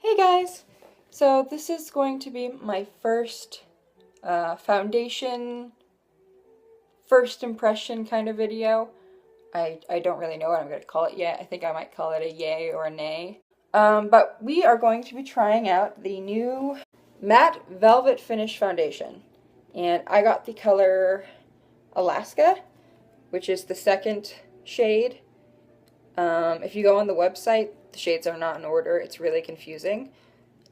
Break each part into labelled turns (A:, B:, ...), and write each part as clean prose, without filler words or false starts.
A: Hey guys! So this is going to be my first foundation, first impression kind of video. I don't really know what I'm going to call it yet. I think I might call it a yay or a nay. But we are going to be trying out the new matte velvet finish foundation. And I got the color Alaska, which is the second shade. If you go on the website, the shades are not in order. It's really confusing.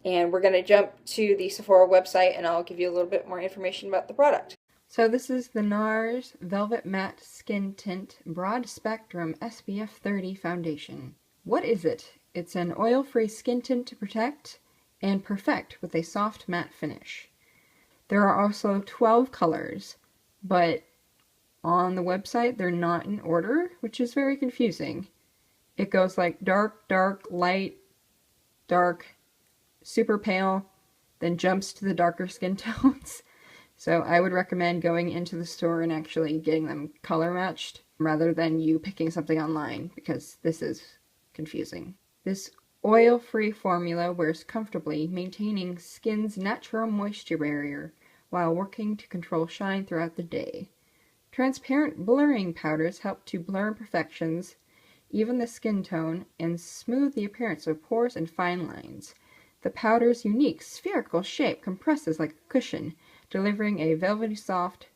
A: And we're going to jump to the Sephora website and I'll give you a little bit more information about the product. So this is the NARS Velvet Matte Skin Tint Broad Spectrum SPF 30 Foundation. What is it? It's an oil-free skin tint to protect and perfect with a soft matte finish. There are also 12 colors, but on the website they're not in order, which is very confusing. It goes like dark, dark, light, dark, super pale, then jumps to the darker skin tones. So I would recommend going into the store and actually getting them color matched rather than you picking something online, because this is confusing. This oil-free formula wears comfortably, maintaining skin's natural moisture barrier while working to control shine throughout the day. Transparent blurring powders help to blur imperfections, even the skin tone, and smooth the appearance of pores and fine lines. The powder's unique spherical shape compresses like a cushion, delivering a velvety soft,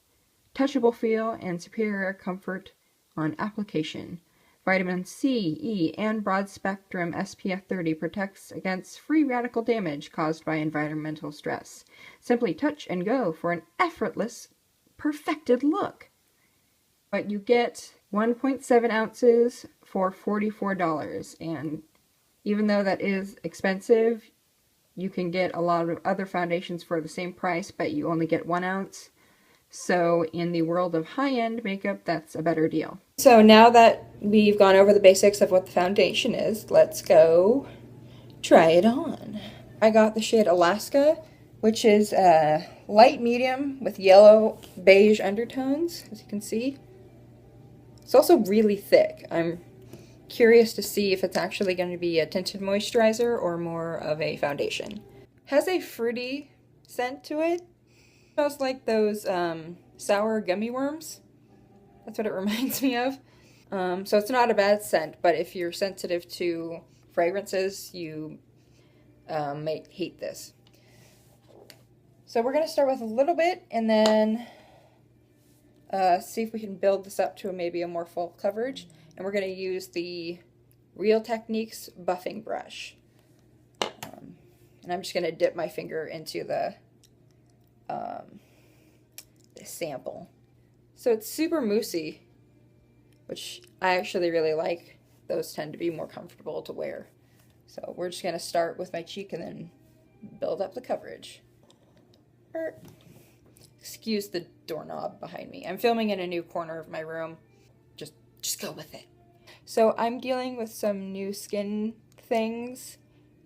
A: touchable feel and superior comfort on application. Vitamin C, E, and broad-spectrum SPF 30 protects against free radical damage caused by environmental stress. Simply touch and go for an effortless, perfected look. But you get 1.7 ounces for $44, and even though that is expensive, you can get a lot of other foundations for the same price, but you only get 1 ounce. So in the world of high-end makeup, that's a better deal. So now that we've gone over the basics of what the foundation is, let's go try it on. I got the shade Alaska, which is a light medium with yellow beige undertones, as you can see. It's also really thick. I'm curious to see if it's actually going to be a tinted moisturizer or more of a foundation. Has a fruity scent to it. Smells like those sour gummy worms. That's what it reminds me of. So it's not a bad scent, but if you're sensitive to fragrances, you may hate this. So we're going to start with a little bit and then see if we can build this up to maybe a more full coverage. And we're going to use the Real Techniques buffing brush. And I'm just going to dip my finger into the sample. So it's super moussey, which I actually really like. Those tend to be more comfortable to wear. So we're just going to start with my cheek and then build up the coverage. Excuse the doorknob behind me. I'm filming in a new corner of my room. Just go with it. So I'm dealing with some new skin things,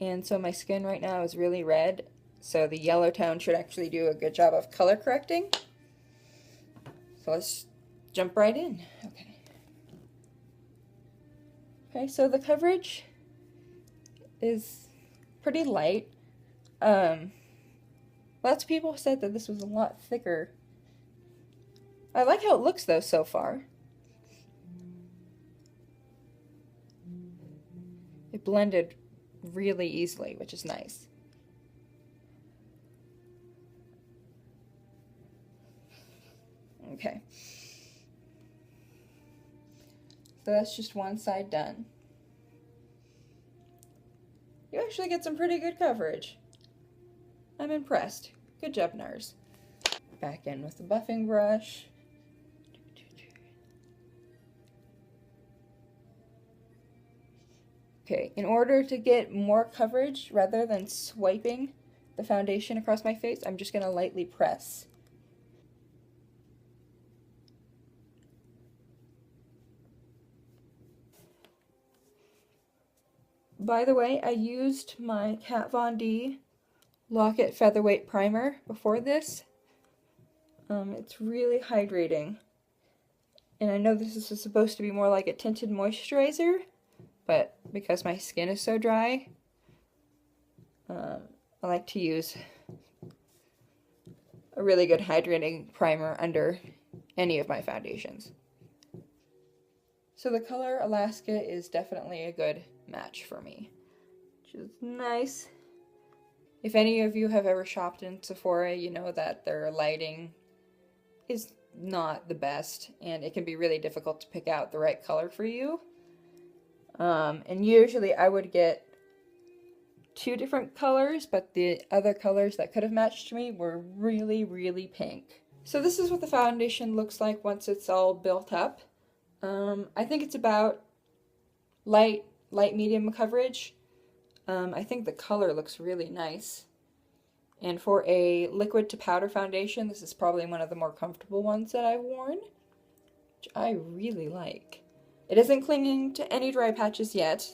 A: and so my skin right now is really red, so the yellow tone should actually do a good job of color correcting. So let's jump right in. Okay, so the coverage is pretty light. Lots of people said that this was a lot thicker. I like how it looks though so far. It blended really easily, which is nice. Okay. So that's just one side done. You actually get some pretty good coverage. I'm impressed. Good job, NARS. Back in with the buffing brush. Okay, in order to get more coverage, rather than swiping the foundation across my face, I'm just going to lightly press. By the way, I used my Kat Von D Lock-It Featherweight Primer before this. It's really hydrating. And I know this is supposed to be more like a tinted moisturizer, but because my skin is so dry, I like to use a really good hydrating primer under any of my foundations. So the color Alaska is definitely a good match for me, which is nice. If any of you have ever shopped in Sephora, you know that their lighting is not the best, and it can be really difficult to pick out the right color for you. And usually I would get 2 different colors, but the other colors that could have matched me were really, really pink. So this is what the foundation looks like once it's all built up. I think it's about light medium coverage. I think the color looks really nice. And for a liquid to powder foundation, this is probably one of the more comfortable ones that I've worn, which I really like. It isn't clinging to any dry patches yet,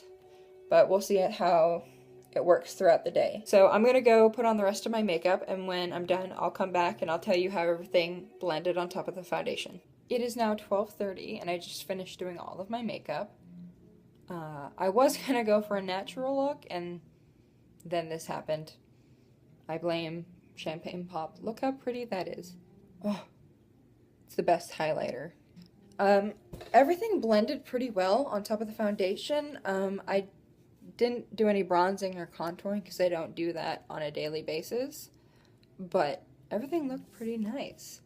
A: but we'll see how it works throughout the day. So I'm gonna go put on the rest of my makeup, and when I'm done, I'll come back and I'll tell you how everything blended on top of the foundation. It is now 12:30 and I just finished doing all of my makeup. I was gonna go for a natural look, and then this happened. I blame Champagne Pop. Look how pretty that is. Oh, it's the best highlighter. Everything blended pretty well on top of the foundation. I didn't do any bronzing or contouring because I don't do that on a daily basis, but everything looked pretty nice.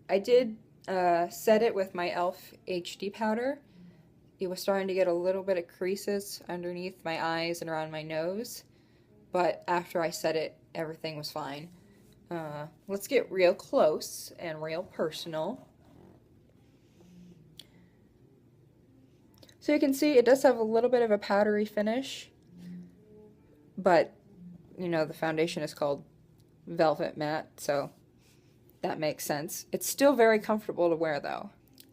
A: I did set it with my e.l.f. HD powder. It was starting to get a little bit of creases underneath my eyes and around my nose, but after I set it, everything was fine. Let's get real close and real personal. So you can see it does have a little bit of a powdery finish, but you know, the foundation is called Velvet Matte, so that makes sense. It's still very comfortable to wear though.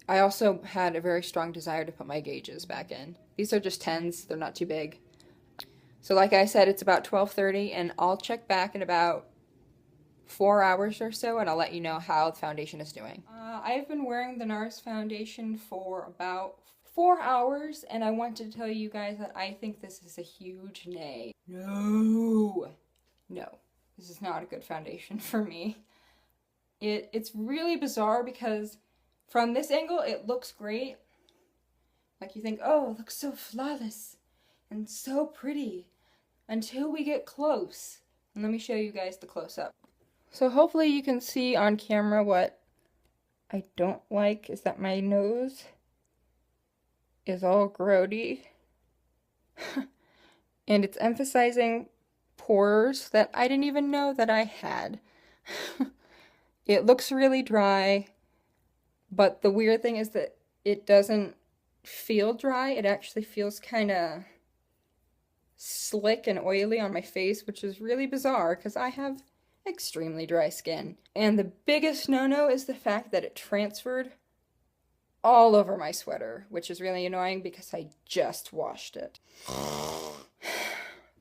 A: I also had a very strong desire to put my gauges back in. These are just 10s, they're not too big. So like I said, it's about 12:30 and I'll check back in about 4 hours or so and I'll let you know how the foundation is doing. I've been wearing the NARS foundation for about 4 hours, and I want to tell you guys that I think this is a huge nay. No, this is not a good foundation for me. It's really bizarre because from this angle it looks great. Like you think, oh, it looks so flawless and so pretty, until we get close. And let me show you guys the close-up. So hopefully you can see on camera what I don't like is that my nose is all grody. And it's emphasizing pores that I didn't even know that I had. It looks really dry, but the weird thing is that it doesn't feel dry. It actually feels kind of slick and oily on my face, which is really bizarre because I have extremely dry skin. And the biggest no-no is the fact that it transferred all over my sweater, which is really annoying because I just washed it.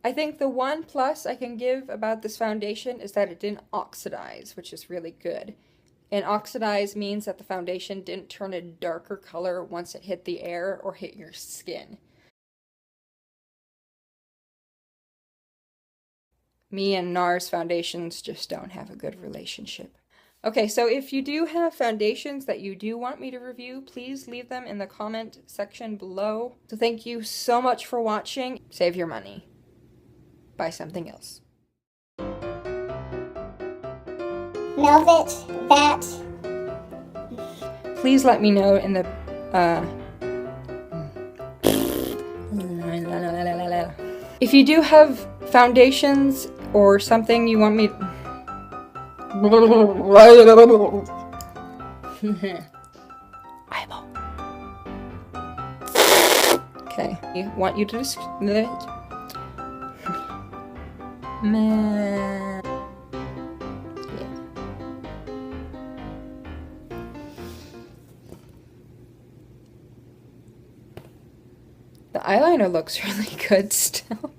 A: I think the one plus I can give about this foundation is that it didn't oxidize, which is really good. And oxidize means that the foundation didn't turn a darker color once it hit the air or hit your skin. Me and NARS foundations just don't have a good relationship. Okay, so if you do have foundations that you do want me to review, please leave them in the comment section below. So thank you so much for watching. Save your money. Buy something else.
B: Velvet, that.
A: Please let me know in the, if you do have foundations or something you want me eyeball. Okay, I want you to just the eyeliner looks really good still.